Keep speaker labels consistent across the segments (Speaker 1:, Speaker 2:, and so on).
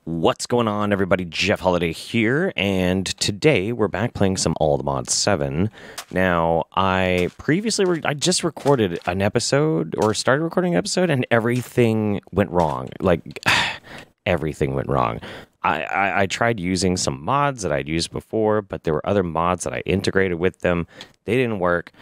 Speaker 1: What's going on, everybody? Jeff Holiday here, and today we're back playing some All the Mods 7. Now, I just recorded an episode, or started recording an episode, and everything went wrong. Like, everything went wrong. I tried using some mods that I'd used before, but there were other mods that I integrated with them. They didn't work.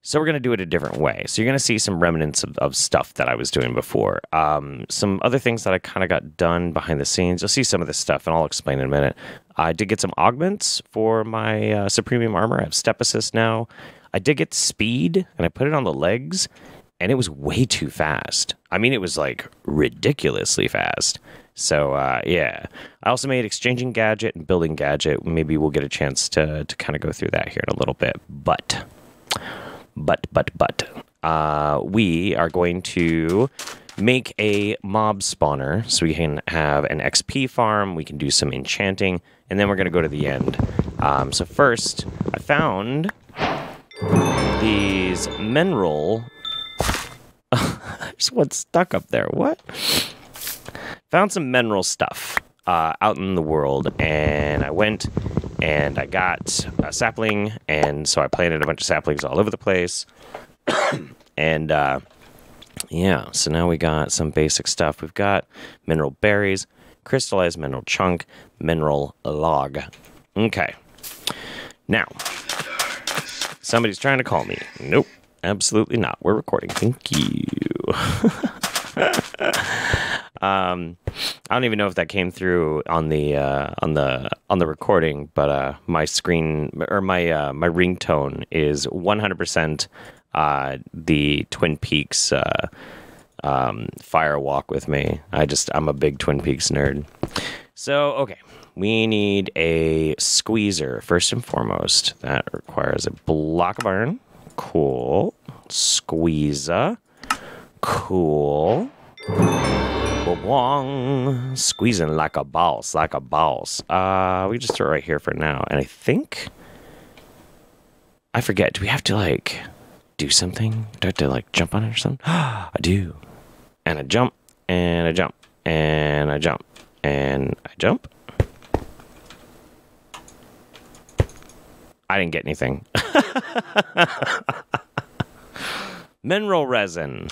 Speaker 1: So we're going to do it a different way. So you're going to see some remnants of stuff that I was doing before. Some other things that I kind of got done behind the scenes. You'll see some of this stuff, and I'll explain in a minute. I did get some augments for my Supremium armor. I have step assist now. I did get speed, and I put it on the legs, and it was way too fast. I mean, it was like ridiculously fast. So, yeah. I also made exchanging gadget and building gadget. Maybe we'll get a chance to kind of go through that here in a little bit. But we are going to make a mob spawner so we can have an XP farm, we can do some enchanting, and then we're going to go to the end. So first, I found these mineral... There's one stuck up there. What? Found some mineral stuff out in the world, and I went and I got a sapling, and so I planted a bunch of saplings all over the place. And yeah, so now we got some basic stuff. We've got mineral berries, crystallized mineral chunk, mineral log. Okay. Now, somebody's trying to call me. Nope, absolutely not. We're recording. Thank you. I don't even know if that came through on the recording, but my screen or my ringtone is 100% the Twin Peaks Fire Walk with Me. I'm a big Twin Peaks nerd. So okay, we need a squeezer first and foremost. That requires a block of iron. Cool. Squeezer. Cool. Wong, squeezing like a boss, like a boss. We just throw it right here for now. And I think, I forget, do we have to like do something? Do I have to like jump on it or something? I do. And I jump, and I jump, and I jump, and I jump. I didn't get anything. Mineral resin.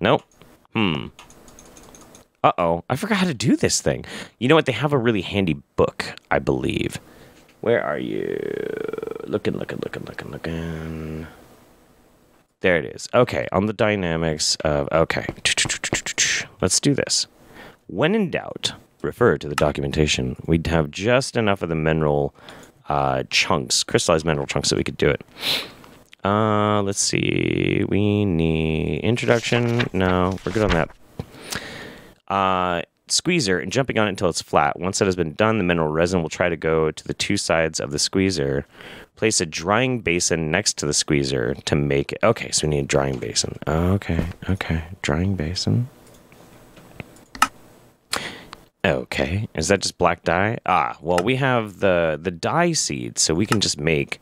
Speaker 1: Nope. Uh-oh. I forgot how to do this thing. You know what? They have a really handy book, I believe. Where are you? Looking. There it is. Okay. On the dynamics of... Okay. Let's do this. When in doubt, refer to the documentation. We'd have just enough of the mineral chunks, crystallized mineral chunks, so we could do it. Let's see. We need introduction. No, we're good on that. Squeezer and jumping on it until it's flat. Once that has been done, the mineral resin will try to go to the two sides of the squeezer. Place a drying basin next to the squeezer to make it. Okay, so we need a drying basin. Okay. Drying basin. Okay. Is that just black dye? Well, we have the dye seeds, so we can just make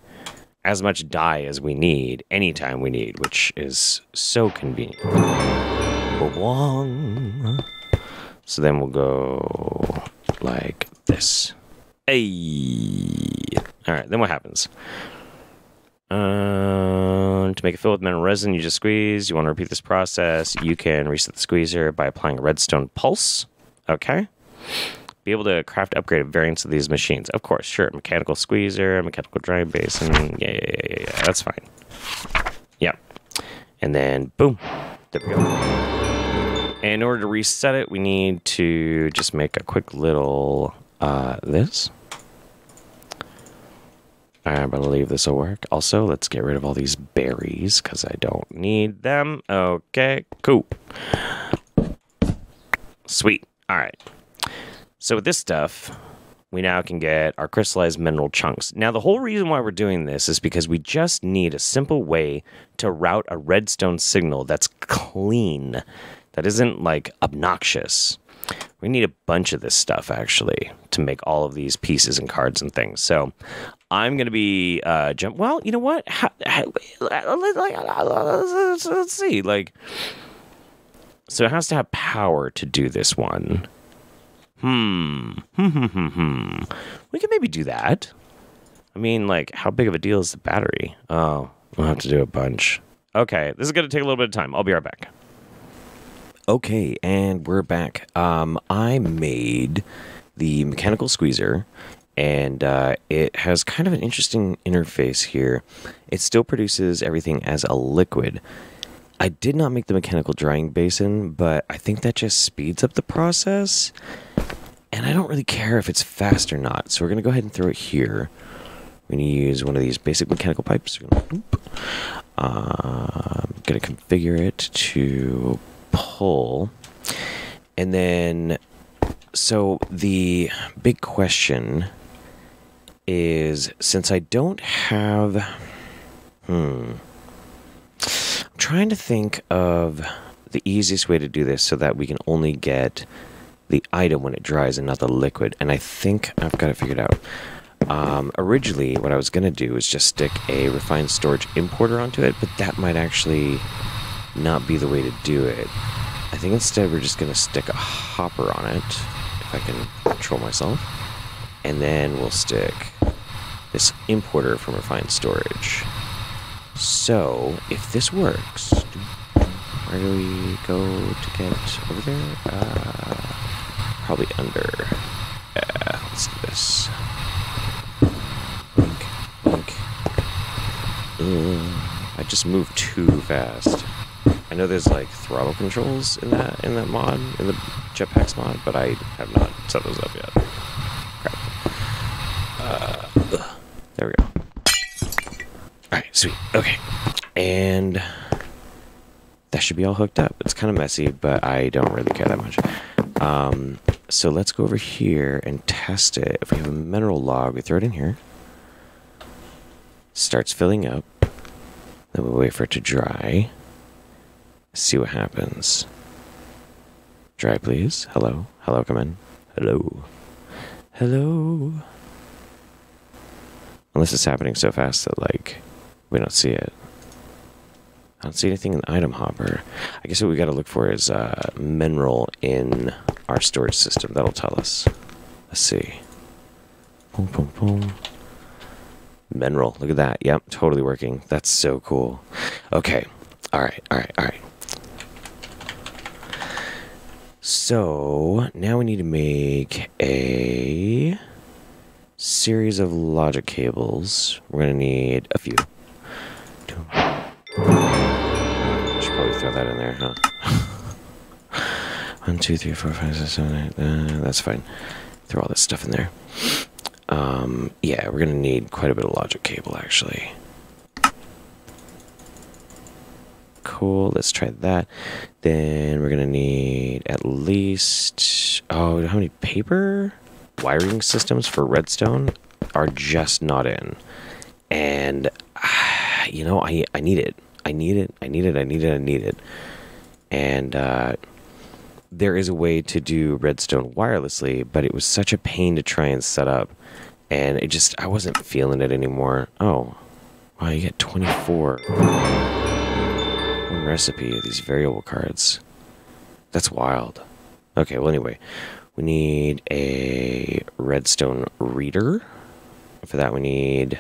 Speaker 1: as much dye as we need, anytime we need, which is so convenient. So then we'll go like this. Hey! Alright, then what happens? To make it fill with mineral resin, you just squeeze. You want to repeat this process, you can reset the squeezer by applying a redstone pulse. Okay. Be able to craft upgraded variants of these machines. Of course, sure. Mechanical squeezer, mechanical drying basin. Yeah. That's fine. Yep. And then, boom. There we go. And in order to reset it, we need to just make a quick little, this. I believe this will work. Also, let's get rid of all these berries, because I don't need them. Okay, cool. Sweet. All right. So with this stuff, we now can get our crystallized mineral chunks. Now, the whole reason why we're doing this is because we just need a simple way to route a redstone signal that's clean, that isn't, like, obnoxious. We need a bunch of this stuff, actually, to make all of these pieces and cards and things. So I'm going to be well, you know what? Let's see. Like, So it has to have power to do this one. We could maybe do that. I mean, like, how big of a deal is the battery? Oh, we'll have to do a bunch. Okay, this is going to take a little bit of time. I'll be right back. Okay, and we're back. I made the mechanical squeezer, and it has kind of an interesting interface here. It still produces everything as a liquid. I did not make the mechanical drying basin, but I think that just speeds up the process. And I don't really care if it's fast or not. So we're going to go ahead and throw it here. We're going to use one of these basic mechanical pipes. I'm going to configure it to pull. And then, so the big question is, since I don't have... I'm trying to think of the easiest way to do this so that we can only get the item when it dries and not the liquid. And I think I've got it figured out. Originally, what I was going to do is just stick a refined storage importer onto it, but that might actually not be the way to do it. I think instead we're just going to stick a hopper on it, if I can control myself. And then we'll stick this importer from refined storage. So, if this works, where do we go to get over there? Probably under. Let's do this. Blink, blink. I just moved too fast. I know there's like throttle controls in that mod, in the jetpacks mod, but I have not set those up yet. Crap. There we go. Alright, sweet. Okay. And that should be all hooked up. It's kind of messy, but I don't really care that much. So let's go over here and test it. If we have a mineral log, we throw it in here. Starts filling up. Then we wait for it to dry. See what happens. Dry, please. Hello. Hello, come in. Hello. Hello. Unless it's happening so fast that, like, we don't see it. I don't see anything in the item hopper. I guess what we got to look for is mineral in our storage system. That'll tell us. Let's see. Boom, boom, boom. Mineral. Look at that. Yep, totally working. That's so cool. Okay. All right. So now we need to make a series of logic cables. We're going to need a few. Should probably throw that in there, huh? 1, 2, 3, 4, 5, 6, 7, 8. That's fine. Throw all this stuff in there. Yeah, we're going to need quite a bit of logic cable, actually. Cool, let's try that. Then we're going to need at least... Oh, how many paper wiring systems for redstone are just not in? And, you know, I need it. I need it. And there is a way to do redstone wirelessly, but it was such a pain to try and set up. And it just, I wasn't feeling it anymore. Oh, wow, you get 24. One recipe of these variable cards. That's wild. Okay, well, anyway, we need a Redstone Reader. For that, we need...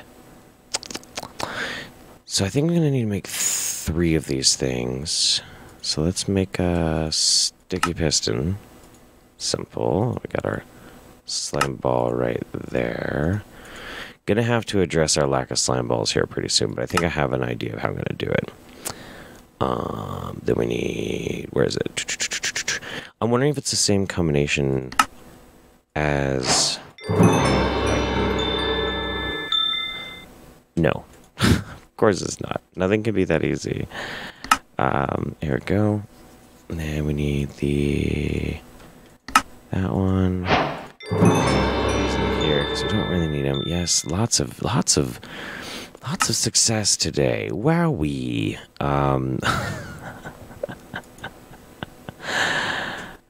Speaker 1: So I think we're going to need to make 3 of these things. So let's make a sticky piston. Simple. We got our slime ball right there. Gonna have to address our lack of slime balls here pretty soon, but I think I have an idea of how I'm gonna do it. Then we need... Where is it? I'm wondering if it's the same combination as... No. Of course it's not. Nothing can be that easy. Here we go. And then we need that one. These in here, because we don't really need them. Yes, lots of success today. Wowee. And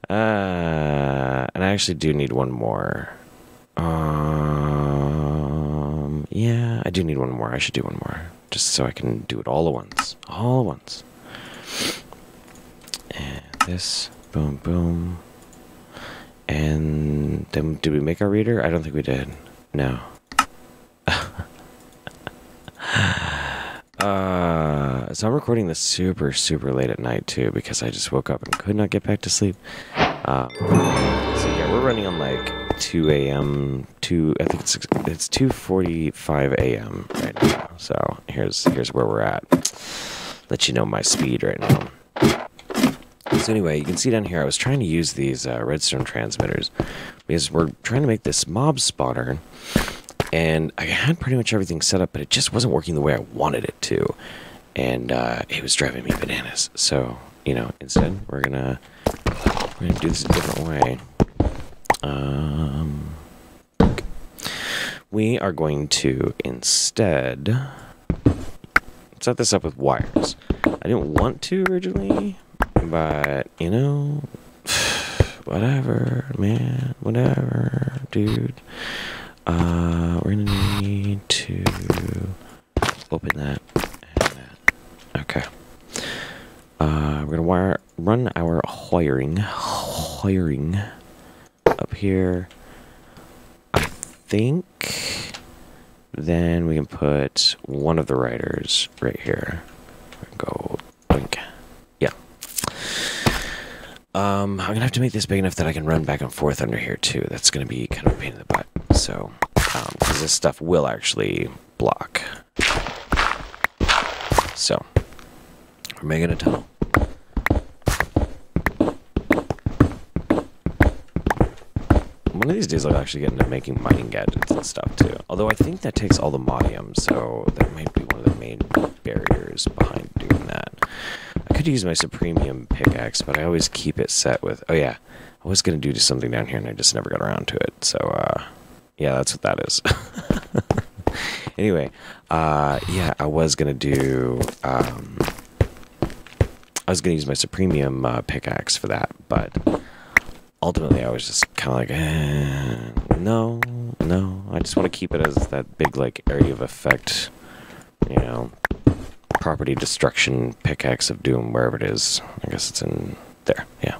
Speaker 1: I actually do need one more. Yeah, I do need one more. I should do one more. Just so I can do it all at once. And this. Boom, boom. And then, did we make our reader? I don't think we did. No. So I'm recording this super, super late at night, too, because I just woke up and could not get back to sleep. So yeah, we're running on like 2 a.m. I think it's 2:45 a.m. right now. So here's where we're at. Let you know my speed right now. So anyway, you can see down here, I was trying to use these redstone transmitters because we're trying to make this mob spawner, and I had pretty much everything set up, but it just wasn't working the way I wanted it to, and it was driving me bananas. So, you know, instead, we're gonna do this a different way. We are going to instead set this up with wires. I didn't want to originally, but, you know, whatever, man, whatever, dude. We're gonna need to open that and that. Okay. We're gonna run our wiring up here. I think then we can put one of the writers right here. Go blink. Yeah. I'm gonna have to make this big enough that I can run back and forth under here too. That's gonna be kind of a pain in the butt. So, because this stuff will actually block. So, we're making a tunnel. One of these days I'll actually get into making mining gadgets and stuff too. Although I think that takes all the modium, so that might be one of the main barriers behind doing that. I could use my Supremium pickaxe, but I always keep it set with... Oh yeah, I was going to do something down here and I just never got around to it. So, yeah, that's what that is. Anyway, yeah, I was going to do... I was going to use my Supremium pickaxe for that, but... Ultimately, I was just kind of like, no, I just want to keep it as that big, like, area of effect, you know, property destruction pickaxe of doom, wherever it is. I guess it's in there, yeah.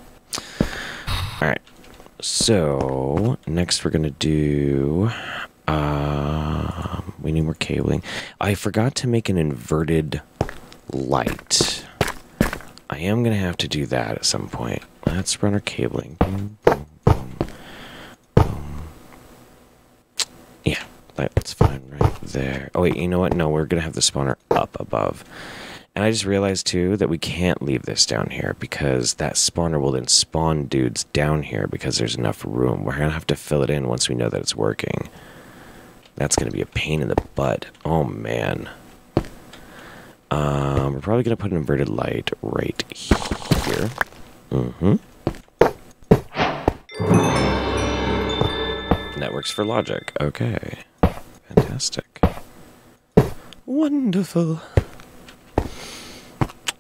Speaker 1: Alright, so, next we're going to do, we need more cabling. I forgot to make an inverted light. I am going to have to do that at some point. Let's run our cabling. Boom, boom, boom, boom. Yeah, that's fine right there. Oh, wait, you know what? No, we're going to have the spawner up above. And I just realized, too, that we can't leave this down here because that spawner will then spawn dudes down here because there's enough room. We're going to have to fill it in once we know that it's working. That's going to be a pain in the butt. Oh, man. We're probably going to put an inverted light right here. Mm-hmm. And that works for logic. Okay. Fantastic. Wonderful.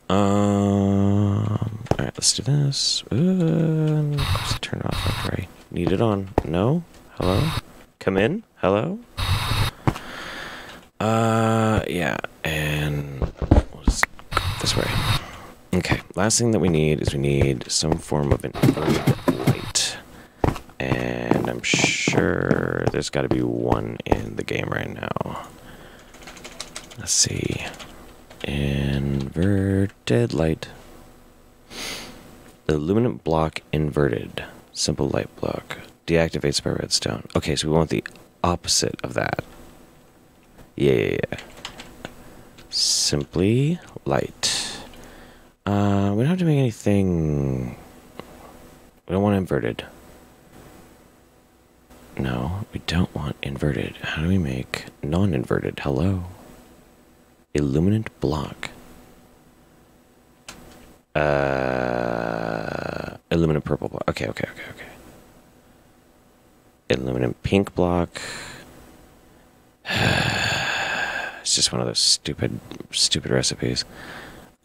Speaker 1: Alright, let's do this. Of course I turn it off after I need it on. No? Hello? Come in? Hello? Yeah, and we'll just go this way. Okay, last thing that we need is we need some form of inverted light. And I'm sure there's got to be one in the game right now. Let's see. Inverted light. Illuminant block inverted. Simple light block. Deactivates by redstone. Okay, so we want the opposite of that. Yeah. Simply light. We don't have to make anything... We don't want inverted. No, we don't want inverted. How do we make non-inverted? Hello? Illuminant block. Illuminant purple block. Okay. Illuminant pink block. It's just one of those stupid recipes.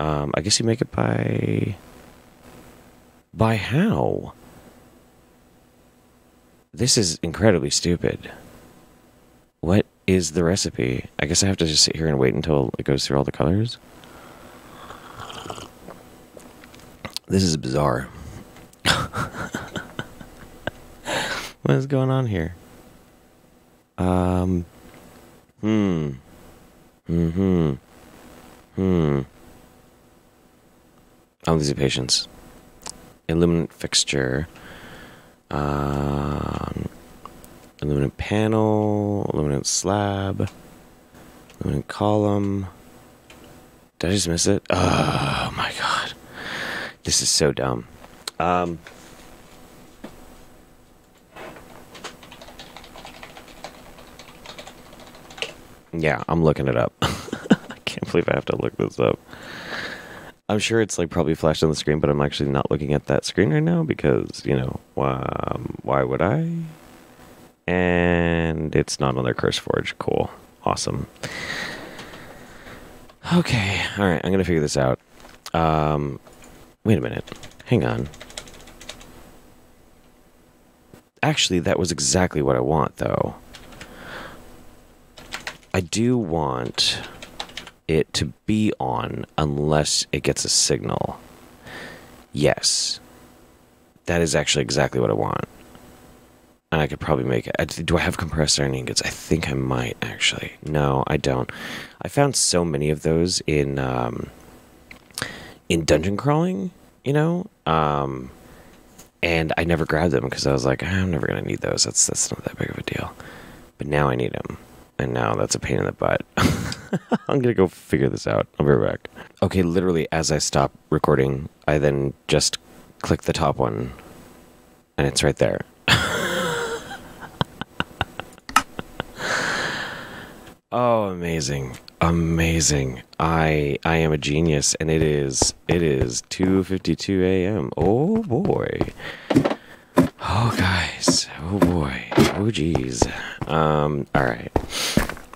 Speaker 1: I guess you make it by how? This is incredibly stupid. What is the recipe? I guess I have to just sit here and wait until it goes through all the colors. This is bizarre. What is going on here? Oh, these are patience. Illuminant fixture. Illuminant panel. Illuminant slab. Illuminant column. Did I just miss it? Oh my god. This is so dumb. Yeah, I'm looking it up. I can't believe I have to look this up. I'm sure it's like probably flashed on the screen, but I'm actually not looking at that screen right now because, you know, why would I? And it's not on their CurseForge. Cool. Awesome. Okay. All right. I'm going to figure this out. Wait a minute. Hang on. Actually, that was exactly what I want, though. I do want it to be on unless it gets a signal. Yes. That is actually exactly what I want. And I could probably make it. Do I have compressed iron ingots? I think I might, actually. No, I don't. I found so many of those in dungeon crawling, you know? And I never grabbed them because I was like, I'm never going to need those. That's not that big of a deal. But now I need them. And now that's a pain in the butt. I'm going to go figure this out. I'll be right back. Okay, literally as I stop recording, I then just click the top one. And it's right there. Oh, amazing. Amazing. I am a genius, and it is 2:52 a.m. Oh boy. Oh guys. Oh boy. Oh geez. All right.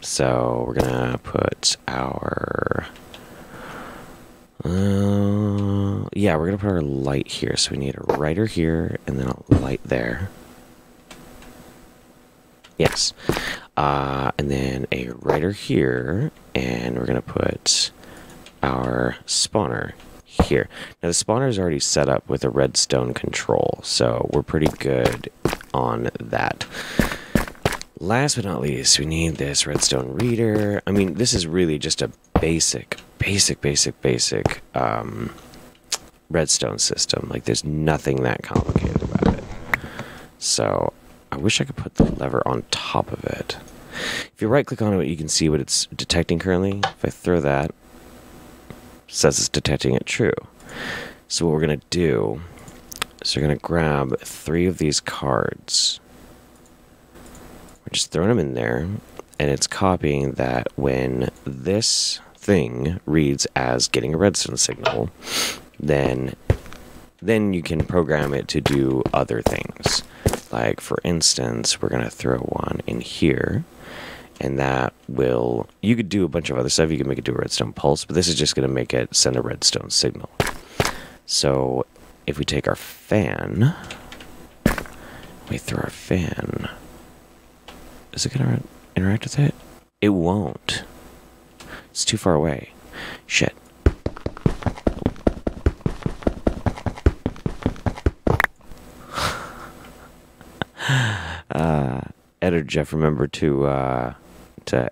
Speaker 1: So we're gonna put our yeah, we're gonna put our light here. So we need a writer here and then a light there. Yes. And then a writer here, and we're going to put our spawner here. Now, the spawner is already set up with a redstone control, so we're pretty good on that. Last but not least, we need this Redstone Reader. I mean, this is really just a basic redstone system. Like, there's nothing that complicated about it. So I wish I could put the lever on top of it. If you right click on it, you can see what it's detecting currently. If I throw that, it says it's detecting it true. So what we're going to do is we're going to grab 3 of these cards. We're just throwing them in there, and it's copying that when this thing reads as getting a redstone signal, then you can program it to do other things. Like, for instance, we're going to throw one in here, and that will... You could do a bunch of other stuff. You can make it do a redstone pulse, but this is just going to make it send a redstone signal. So, if we take our fan... We throw our fan... Is it going to interact with it? It won't. It's too far away. Shit. Editor Jeff, remember to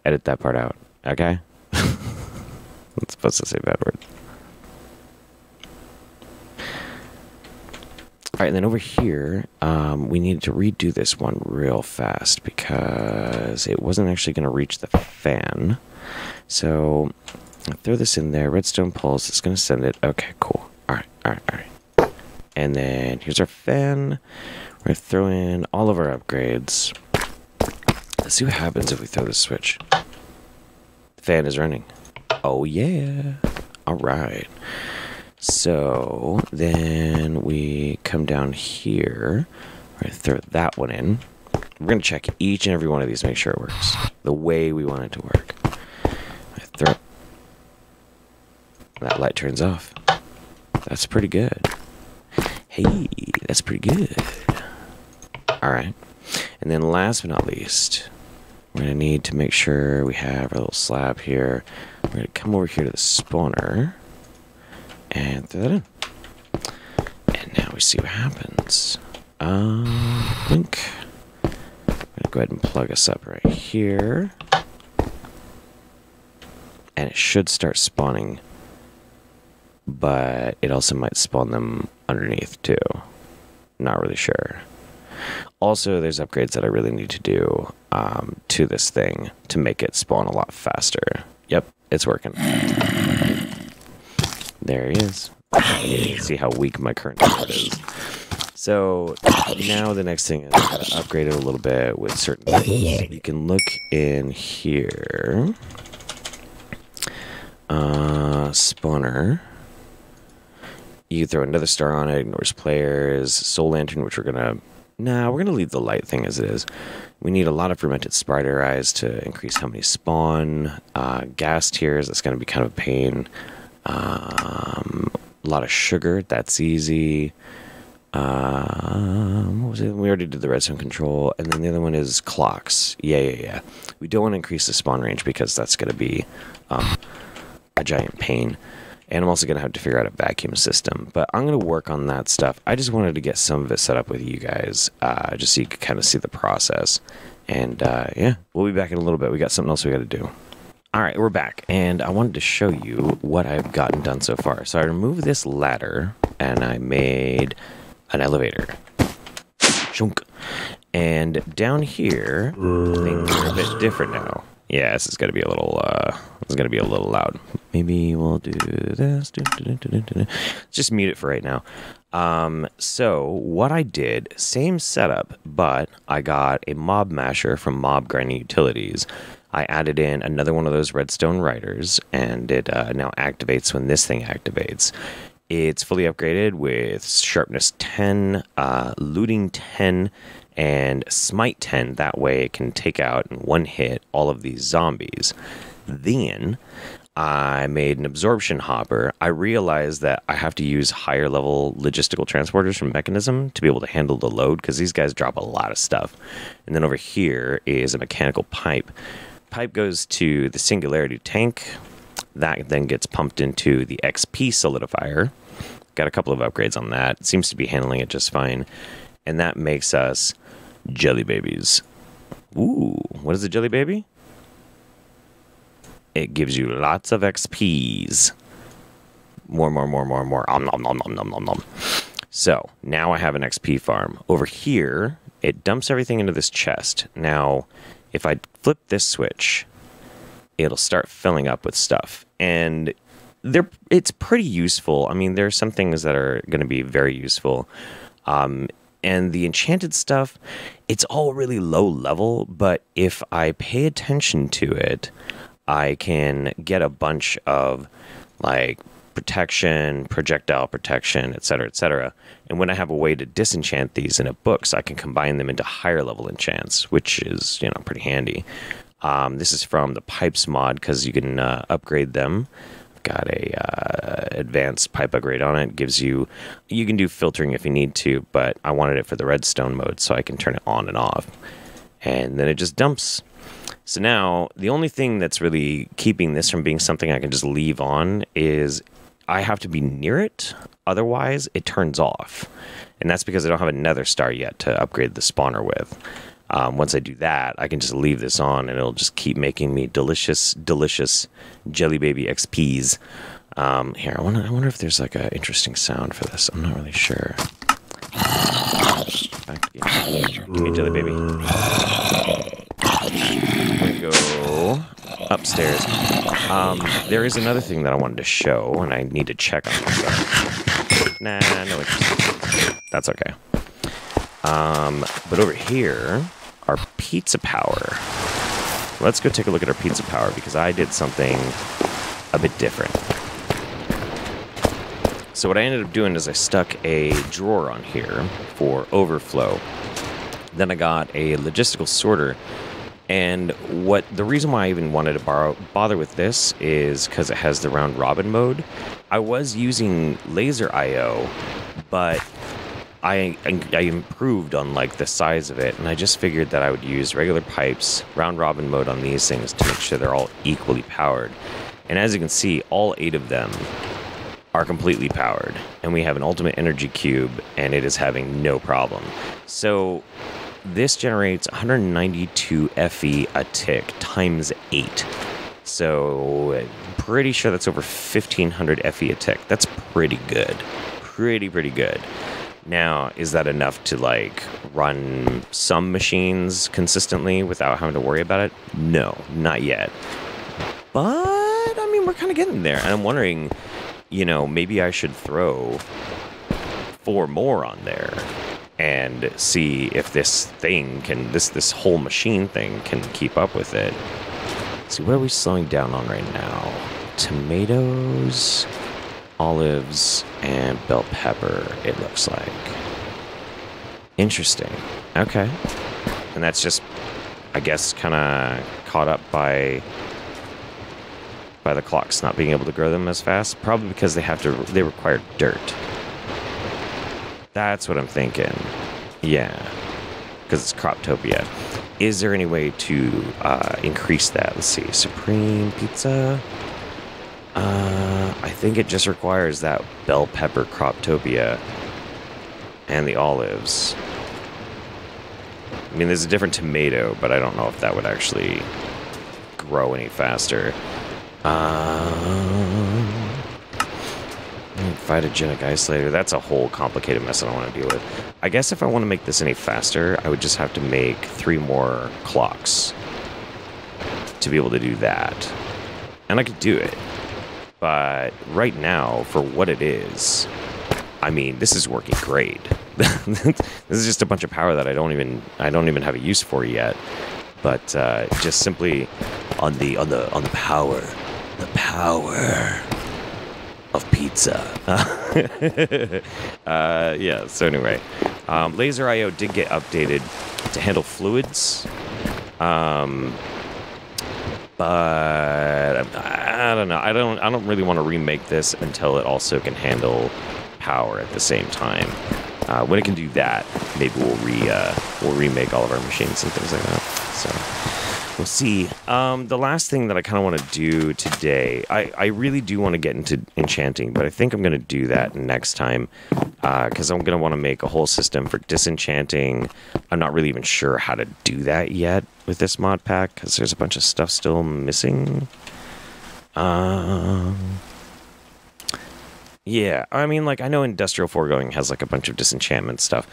Speaker 1: edit that part out, okay? I'm supposed to say bad words. All right, and then over here, we needed to redo this one real fast because it wasn't actually going to reach the fan. So I'll throw this in there. Redstone pulse. It's going to send it. Okay, cool. All right. And then here's our fan. We're going to throw in all of our upgrades. Let's see what happens if we throw this switch. The fan is running. Oh, yeah. All right. So then we come down here. We're going to throw that one in. We're going to check each and every one of these to make sure it works the way we want it to work. I throw it. That light turns off. That's pretty good. Hey, that's pretty good. All right. And then last but not least, we're going to need to make sure we have our little slab here. We're going to come over here to the spawner and throw that in. we see what happens. Blink. I'm gonna go ahead and plug us up right here. And it should start spawning. But it also might spawn them underneath too. Not really sure. Also, there's upgrades that I really need to do to this thing to make it spawn a lot faster. Yep, it's working. There he is. See how weak my current build is. So now the next thing is to upgrade it a little bit with certain things. You can look in here. Spawner. You throw another star on it, ignores players. Soul Lantern, which we're gonna leave the light thing as it is. We need a lot of fermented spider eyes to increase how many spawn. Gas tiers, that's gonna be kind of a pain. A lot of sugar, that's easy. What was it? We already did the redstone control, and then the other one is clocks. Yeah. We don't want to increase the spawn range because that's gonna be a giant pain. And I'm also going to have to figure out a vacuum system. But I'm going to work on that stuff. I just wanted to get some of it set up with you guys, just so you could kind of see the process. And yeah, we'll be back in a little bit. We got something else we got to do. All right, we're back. And I wanted to show you what I've gotten done so far. So I removed this ladder, and I made an elevator. Chunk. And down here, things are a bit different now. Yeah, this is gonna be a little. It's gonna be a little loud. Maybe we'll do this. Just mute it for right now. So what I did, same setup, but I got a mob masher from Mob Grinding Utilities. I added in another one of those Redstone Riders, and it now activates when this thing activates. It's fully upgraded with sharpness 10, looting 10. And smite 10, that way it can take out in one hit all of these zombies. Then I made an absorption hopper. I realized that I have to use higher level logistical transporters from Mechanism to be able to handle the load, because these guys drop a lot of stuff. And then over here is a mechanical pipe. Pipe goes to the singularity tank. That then gets pumped into the XP solidifier. Got a couple of upgrades on that. It seems to be handling it just fine. And that makes us jelly babies. Ooh, what is a jelly baby? It gives you lots of XPs. More. Nom, nom, nom, nom, nom, nom. So, now I have an XP farm. Over here, it dumps everything into this chest. Now, if I flip this switch, it'll start filling up with stuff. And it's pretty useful. I mean, there are some things that are going to be very useful. And the enchanted stuff, it's all really low level, but if I pay attention to it, I can get a bunch of, like, protection, projectile protection, etc., etc. And when I have a way to disenchant these in a book, so I can combine them into higher level enchants, which is, pretty handy. This is from the pipes mod, because you can upgrade them. Got a advanced pipe upgrade on it. Gives you can do filtering if you need to, but I wanted it for the redstone mode so I can turn it on and off. And then it just dumps. So now the only thing that's really keeping this from being something I can just leave on is I have to be near it. Otherwise it turns off. And that's because I don't have a nether star yet to upgrade the spawner with. Once I do that, I can just leave this on, and it'll just keep making me delicious jelly baby XPs. Here, I wonder if there's like an interesting sound for this. I'm not really sure. Give me jelly baby. We go upstairs. There is another thing that I wanted to show, and I need to check on myself. Nah, no interest. That's okay. But over here, our pizza power. Let's go take a look at our pizza power, because I did something a bit different. So what I ended up doing is I stuck a drawer on here for overflow. Then I got a logistical sorter. And the reason why I even wanted to bother with this is because it has the round robin mode. I was using laser IO, but I improved on like the size of it, and I just figured that I would use regular pipes, round robin mode on these things to make sure they're all equally powered. And as you can see, all 8 of them are completely powered, and we have an ultimate energy cube, and it is having no problem. So this generates 192 Fe a tick times 8. So pretty sure that's over 1,500 Fe a tick. That's pretty good. Pretty good. Now, is that enough to, like, run some machines consistently without having to worry about it? No, not yet. But, I mean, we're kind of getting there. And I'm wondering, you know, maybe I should throw 4 more on there and see if this thing can, this whole machine thing can keep up with it. Let's see, what are we slowing down on right now? Tomatoes, olives, and bell pepper, it looks like. Interesting. Okay. And that's just, I guess, kind of caught up by the clocks not being able to grow them as fast. Probably because they require dirt. That's what I'm thinking. Yeah. Because it's Croptopia. Is there any way to increase that? Let's see. Supreme Pizza. I think it just requires that bell pepper Croptopia and the olives. I mean, there's a different tomato, but I don't know if that would actually grow any faster. Phytogenic isolator. That's a whole complicated mess I don't want to deal with. I guess if I want to make this any faster, I would just have to make 3 more clocks to be able to do that. And I could do it. But right now, for what it is, I mean, this is working great. This is just a bunch of power that I don't even have a use for yet. But just simply on the power of pizza. Yeah. So anyway, Laser IO did get updated to handle fluids. But I don't know. I don't really want to remake this until it also can handle power at the same time. When it can do that, maybe we'll remake all of our machines and things like that. So we'll see. The last thing that I kind of want to do today, I really do want to get into enchanting, but I think I'm going to do that next time because I'm going to want to make a whole system for disenchanting. I'm not really even sure how to do that yet with this mod pack because there's a bunch of stuff still missing. Yeah, I mean, like, I know Industrial Foregoing has, like, a bunch of disenchantment stuff,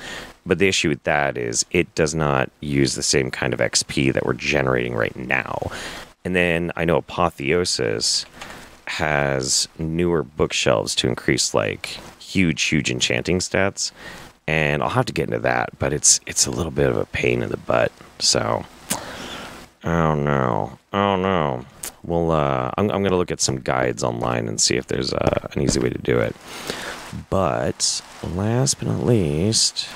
Speaker 1: but the issue with that is it does not use the same kind of XP that we're generating right now. And then I know Apotheosis has newer bookshelves to increase, like, huge enchanting stats, and I'll have to get into that, but it's a little bit of a pain in the butt, so I don't know. Well, I'm going to look at some guides online and see if there's an easy way to do it. But last but not least,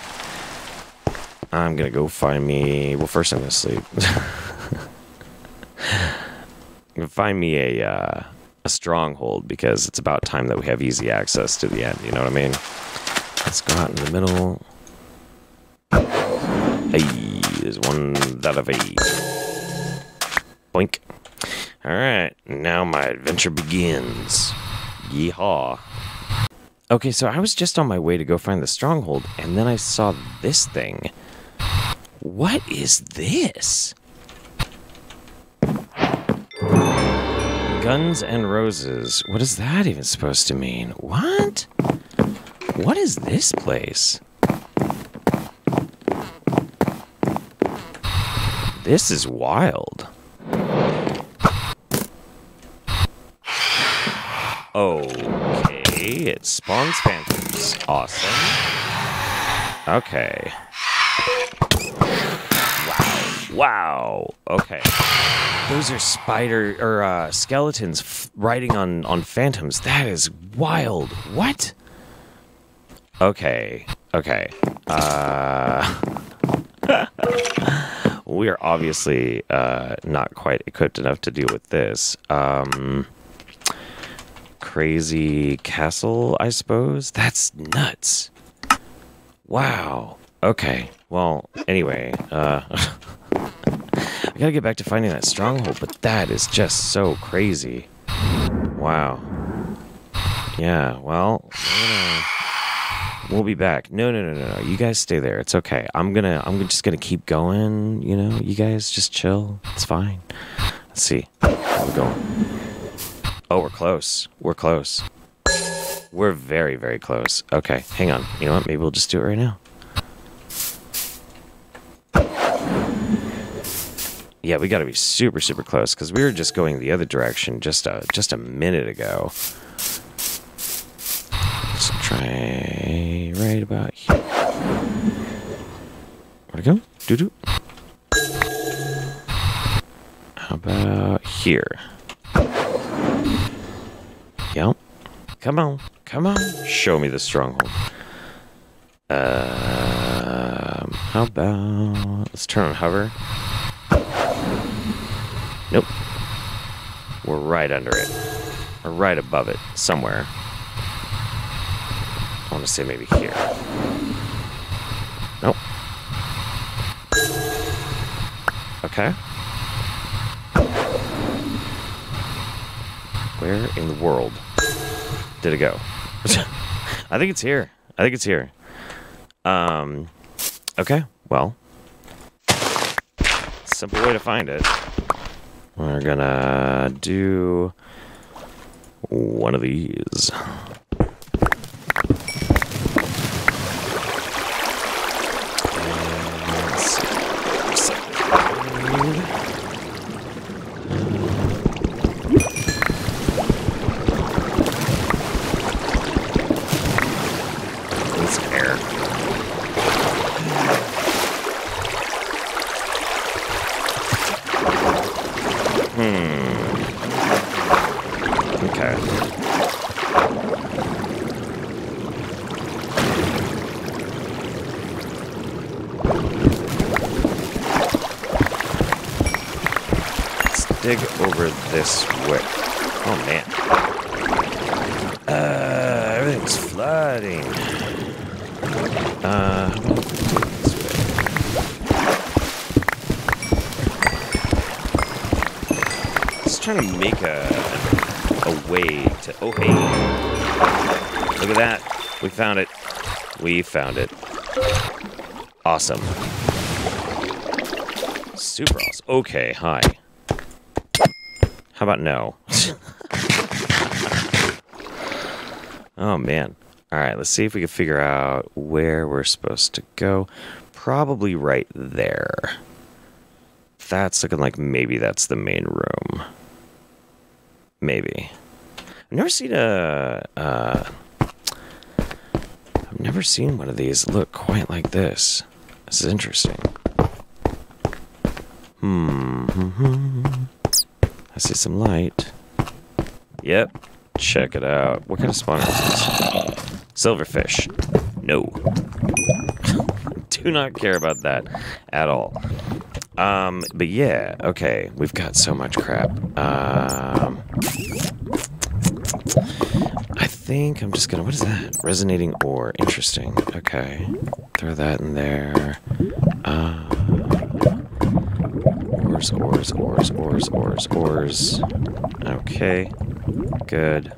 Speaker 1: I'm going to go find me... Well, first I'm going to sleep. I'm going to find me a stronghold because it's about time that we have easy access to the end. You know what I mean? Let's go out in the middle. Hey, there's one that of a... Boink. Alright, now my adventure begins. Yeehaw. Okay, so I was just on my way to go find the stronghold, and then I saw this thing. What is this? Guns and Roses. What is that even supposed to mean? What? What is this place? This is wild. Okay, it spawns phantoms. Awesome. Okay. Wow. Okay. Those are skeletons riding on phantoms. That is wild. What? Okay. We are obviously not quite equipped enough to deal with this. Crazy castle, I suppose? That's nuts. Wow. Okay. Well, anyway, I gotta get back to finding that stronghold, but that is just so crazy. Wow. Yeah, well, we'll be back. No. You guys stay there. It's okay. I'm just gonna keep going. You know, you guys just chill. It's fine. Let's see. Where we going? Oh, we're close. We're close. We're very, very close. Okay, hang on. You know what? Maybe we'll just do it right now. Yeah, we gotta be super, super close because we were just going the other direction just a minute ago. Let's try right about here. Where'd it go? Doo-doo. How about here? Yep. Come on. Come on. Show me the stronghold. How about... Let's turn on hover. Nope. We're right under it. Or right above it. Somewhere. I want to say maybe here. Nope. Okay. Where in the world did it go? I think it's here. I think it's here. Okay, well. Simple way to find it. We're gonna do one of these. Okay. Let's dig over this way. Oh man. Everything's flooding. How about we do it this way? Just trying to make a way to... Oh, hey. Look at that. We found it. We found it. Awesome. Super awesome. Okay, hi. How about no? Oh, man. All right, let's see if we can figure out where we're supposed to go. Probably right there. That's looking like maybe that's the main room. Maybe. I've never seen I've never seen one of these look quite like this. This is interesting. I see some light. Yep. Check it out. What kind of spawner is this? Silverfish. No. Do not care about that at all. But yeah, okay. We've got so much crap. I think I'm just gonna... What is that? Resonating ore. Interesting. Okay. Throw that in there. Ores. Okay. Good.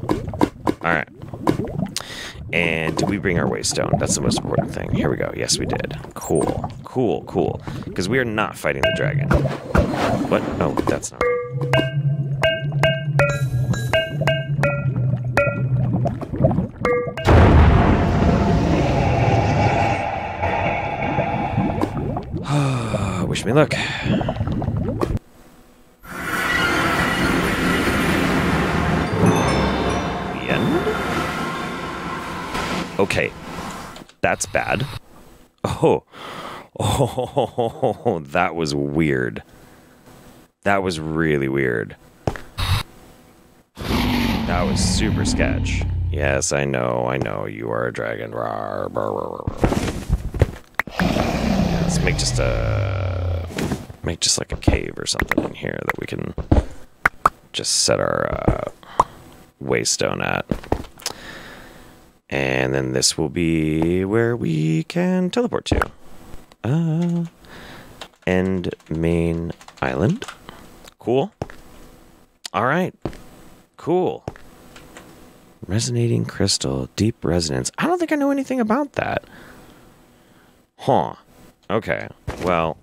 Speaker 1: Alright. And did we bring our waystone? That's the most important thing. Here we go. Yes, we did. Cool. Because we are not fighting the dragon. What? Oh, that's not right. Wish me luck. The end? Okay. That's bad. Oh, that was weird. That was really weird. That was super sketch. Yes, I know, you are a dragon. Rawr, rawr, rawr, rawr. Yeah, let's make just like a cave or something in here that we can just set our waystone at. And then this will be where we can teleport to. End main island. Cool. All right. Cool. Resonating crystal, deep resonance. I don't think I know anything about that. Huh. Okay. Well.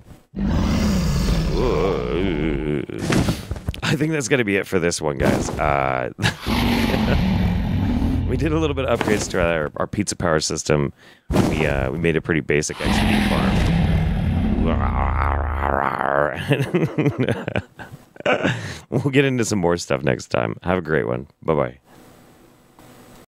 Speaker 1: I think that's going to be it for this one, guys. We did a little bit of upgrades to our pizza power system. We made a pretty basic XP farm. We'll get into some more stuff next time. Have a great one. Bye-bye.